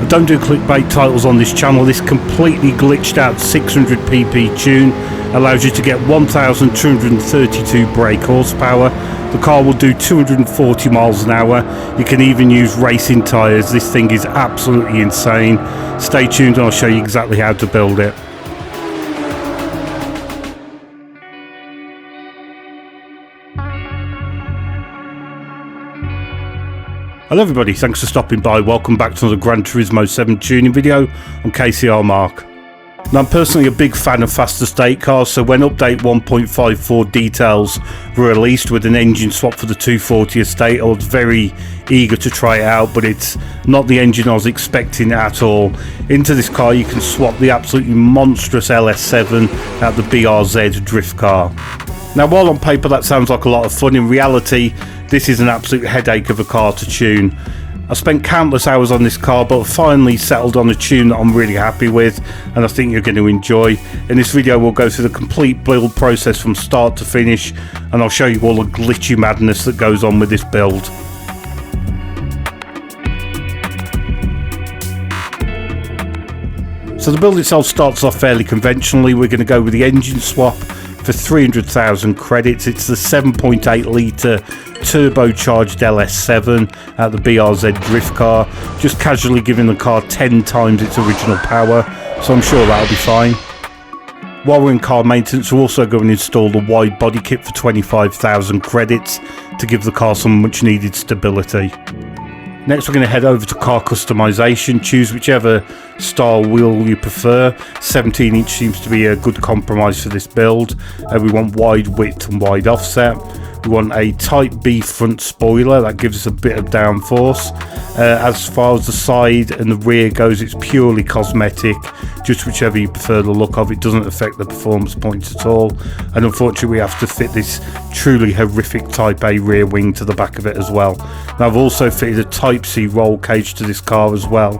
I don't do clickbait titles on this channel. This completely glitched out 600 pp tune allows you to get 1232 brake horsepower. The car will do 240 miles an hour. You can even use racing tyres. This thing is absolutely insane. Stay tuned and I'll show you exactly how to build it. Hello everybody, thanks for stopping by. Welcome back to another Gran Turismo 7 tuning video on KCR-Mark. Now, I'm personally a big fan of fast estate cars, so when update 1.54 details were released with an engine swap for the 240 estate, I was very eager to try it out, but it's not the engine I was expecting at all. Into this car you can swap the absolutely monstrous LS7 out the BRZ drift car. Now, while on paper that sounds like a lot of fun, in reality this is an absolute headache of a car to tune. I spent countless hours on this car, but finally settled on a tune that I'm really happy with and I think you're going to enjoy. In this video we'll go through the complete build process from start to finish, and I'll show you all the glitchy madness that goes on with this build. So the build itself starts off fairly conventionally. We're going to go with the engine swap for 300,000 credits. It's the 7.8 litre turbocharged LS7 at the BRZ drift car, just casually giving the car 10 times its original power, so I'm sure that'll be fine. While we're in car maintenance, we're also going to install the wide body kit for 25,000 credits to give the car some much needed stability. Next we're going to head over to car customization. Choose whichever style wheel you prefer. 17-inch seems to be a good compromise for this build. We want wide width and wide offset. We want a Type B front spoiler, that gives us a bit of downforce. As far as the side and the rear goes, it's purely cosmetic, just whichever you prefer the look of. It doesn't affect the performance points at all, and unfortunately we have to fit this truly horrific Type A rear wing to the back of it as well. Now, I've also fitted a Type C roll cage to this car as well,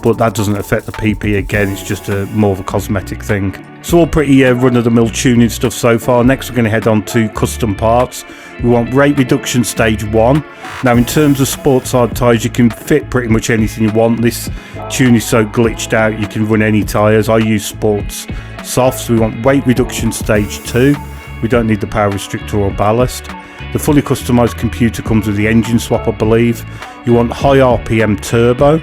but that doesn't affect the PP again, it's just more of a cosmetic thing. So all pretty run-of-the-mill tuning stuff so far. Next we're going to head on to custom parts. We want rate reduction stage 1. Now, in terms of sports hard tyres, you can fit pretty much anything you want. This tune is so glitched out you can run any tyres. I use sports softs. We want weight reduction stage 2. We don't need the power restrictor or ballast. The fully customised computer comes with the engine swap, I believe. You want high RPM turbo.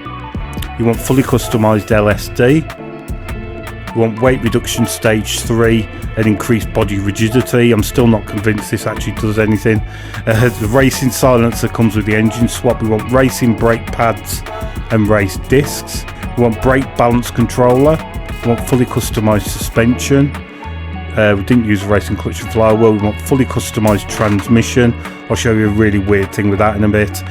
You want fully customised LSD. We want weight reduction stage 3 and increased body rigidity. I'm still not convinced this actually does anything. The racing silencer comes with the engine swap. We want racing brake pads and race discs. We want brake balance controller. We want fully customised suspension. We didn't use a racing clutch and flywheel. We want fully customised transmission. I'll show you a really weird thing with that in a bit.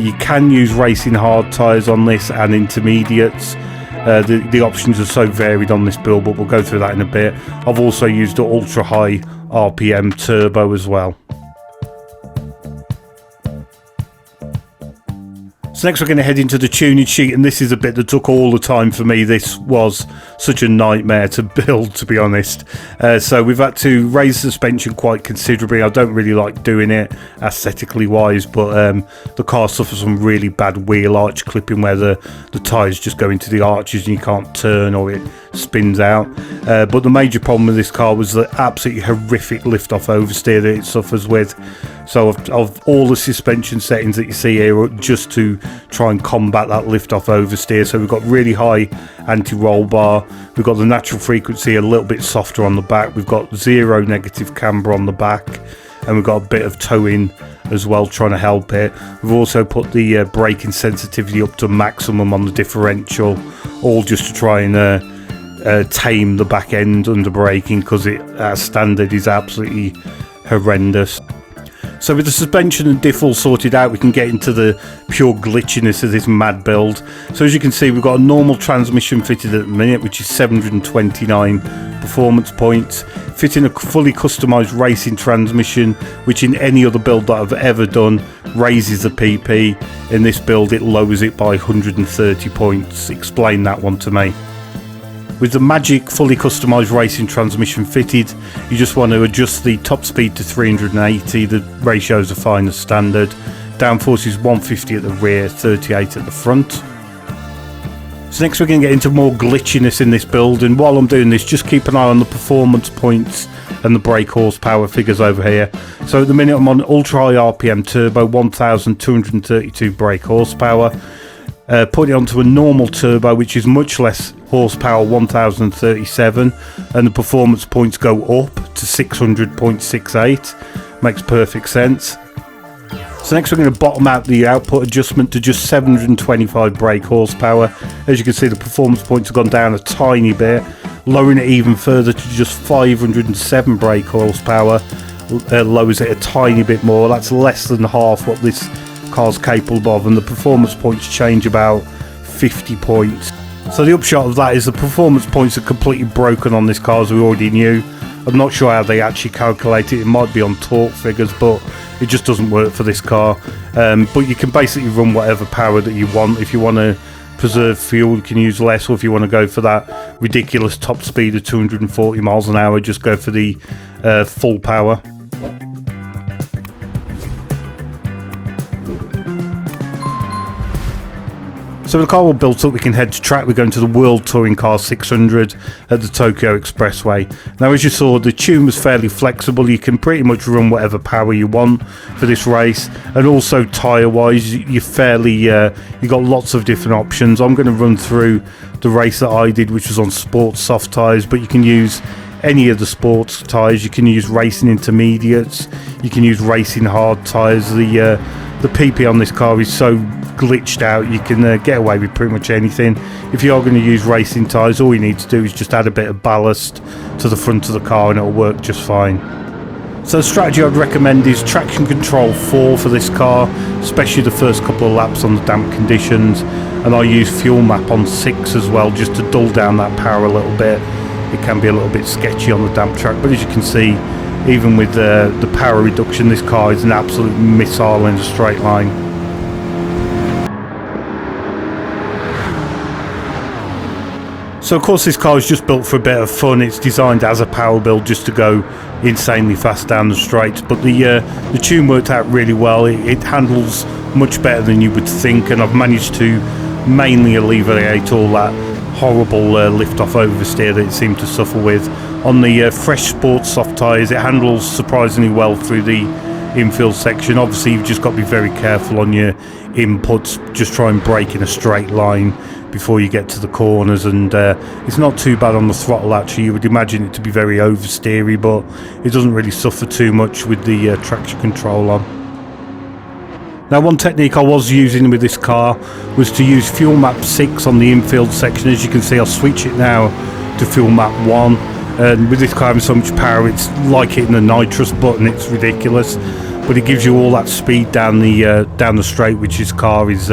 You can use racing hard tyres on this and intermediates. The options are so varied on this build, but we'll go through that in a bit. I've also used the ultra high RPM turbo as well. So next we're going to head into the tuning sheet, and this is a bit that took all the time for me. This was such a nightmare to build, to be honest. So we've had to raise the suspension quite considerably. I don't really like doing it aesthetically wise, but the car suffers from really bad wheel arch clipping where the tyres just go into the arches and you can't turn or it spins out. But the major problem with this car was the absolutely horrific lift-off oversteer that it suffers with. So of all the suspension settings that you see here are just to try and combat that lift-off oversteer. So we've got really high anti-roll bar, we've got the natural frequency a little bit softer on the back, we've got 0 negative camber on the back, and we've got a bit of towing as well trying to help it. We've also put the braking sensitivity up to maximum on the differential, all just to try and tame the back end under braking, because it at standard is absolutely horrendous. So with the suspension and diff all sorted out, we can get into the pure glitchiness of this mad build. So as you can see, we've got a normal transmission fitted at the minute, which is 729 performance points. Fitting a fully customised racing transmission, which in any other build that I've ever done raises the PP. In this build it lowers it by 130 points. Explain that one to me. With the magic fully customised racing transmission fitted, you just want to adjust the top speed to 380, the ratios are fine as standard. Downforce is 150 at the rear, 38 at the front. So next we're going to get into more glitchiness in this build, and while I'm doing this, just keep an eye on the performance points and the brake horsepower figures over here. So at the minute I'm on ultra high RPM turbo, 1232 brake horsepower. Put it onto a normal turbo, which is much less horsepower, 1037, and the performance points go up to 600.68. Makes perfect sense. So next we're going to bottom out the output adjustment to just 725 brake horsepower. As you can see, the performance points have gone down a tiny bit, lowering it even further to just 507 brake horsepower. Lowers it a tiny bit more. That's less than half what this car's capable of, and the performance points change about 50 points. So the upshot of that is the performance points are completely broken on this car, as we already knew. I'm not sure how they actually calculate it. It might be on torque figures, but it just doesn't work for this car. But you can basically run whatever power that you want. If you want to preserve fuel, you can use less, or if you want to go for that ridiculous top speed of 240 miles an hour, just go for the full power. So with the car all built up, we can head to track. We're going to the World Touring Car 600 at the Tokyo Expressway. Now, as you saw, the tune was fairly flexible. You can pretty much run whatever power you want for this race, and also tyre-wise, you're fairly you got lots of different options. I'm going to run through the race that I did, which was on sports soft tyres, but you can use any of the sports tyres. You can use racing intermediates. You can use racing hard tyres. The PP on this car is so glitched out, you can get away with pretty much anything. If you are going to use racing tyres, all you need to do is just add a bit of ballast to the front of the car and it'll work just fine. So the strategy I'd recommend is traction control 4 for this car, especially the first couple of laps on the damp conditions, and I use fuel map on 6 as well, just to dull down that power a little bit. It can be a little bit sketchy on the damp track, but as you can see, even with the power reduction, this car is an absolute missile in a straight line. So of course this car is just built for a bit of fun. It's designed as a power build just to go insanely fast down the straight, but the tune worked out really well. It handles much better than you would think, and I've managed to mainly alleviate all that horrible lift-off oversteer that it seemed to suffer with. On the fresh sports soft tyres, it handles surprisingly well through the infield section. Obviously you've just got to be very careful on your inputs. Just try and brake in a straight line before you get to the corners, and it's not too bad on the throttle actually. You would imagine it to be very oversteery, but it doesn't really suffer too much with the traction control on. Now, one technique I was using with this car was to use fuel map 6 on the infield section. As you can see, I'll switch it now to fuel map 1, and with this car having so much power, it's like hitting the nitrous button. It's ridiculous, but it gives you all that speed down the straight, which this car is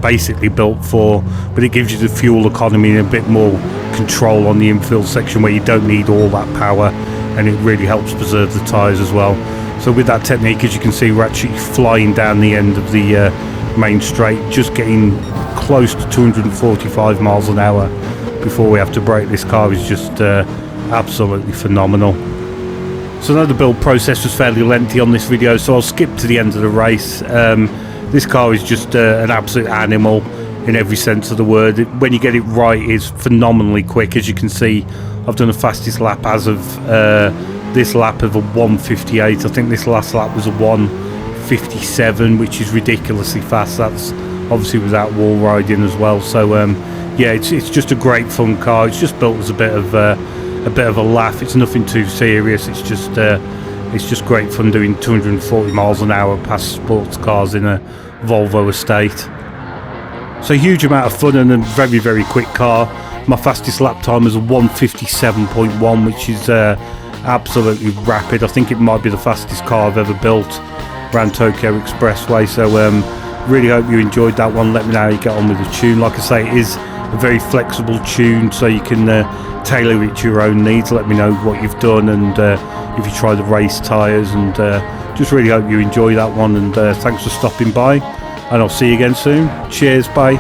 basically built for, but it gives you the fuel economy and a bit more control on the infield section where you don't need all that power, and it really helps preserve the tyres as well. So with that technique, as you can see, we're actually flying down the end of the main straight, just getting close to 245 miles an hour before we have to brake. This car is just absolutely phenomenal. So I know the build process was fairly lengthy on this video, so I'll skip to the end of the race. This car is just an absolute animal in every sense of the word. When you get it right, it's phenomenally quick. As you can see, I've done the fastest lap as of this lap of a 1:58. I think this last lap was a 1:57, which is ridiculously fast. That's obviously without wall riding as well. So yeah, it's just a great fun car. It's just built as a bit of a laugh. It's nothing too serious. It's just great fun doing 240 miles an hour past sports cars in a Volvo estate. So a huge amount of fun and a very, very quick car. My fastest lap time is a 1:57.1, which is absolutely rapid. I think it might be the fastest car I've ever built around Tokyo Expressway. So really hope you enjoyed that one. Let me know how you get on with the tune. Like I say, it is a very flexible tune, so you can tailor it to your own needs. Let me know what you've done, and if you try the race tyres, and just really hope you enjoy that one, and thanks for stopping by, and I'll see you again soon. Cheers, bye.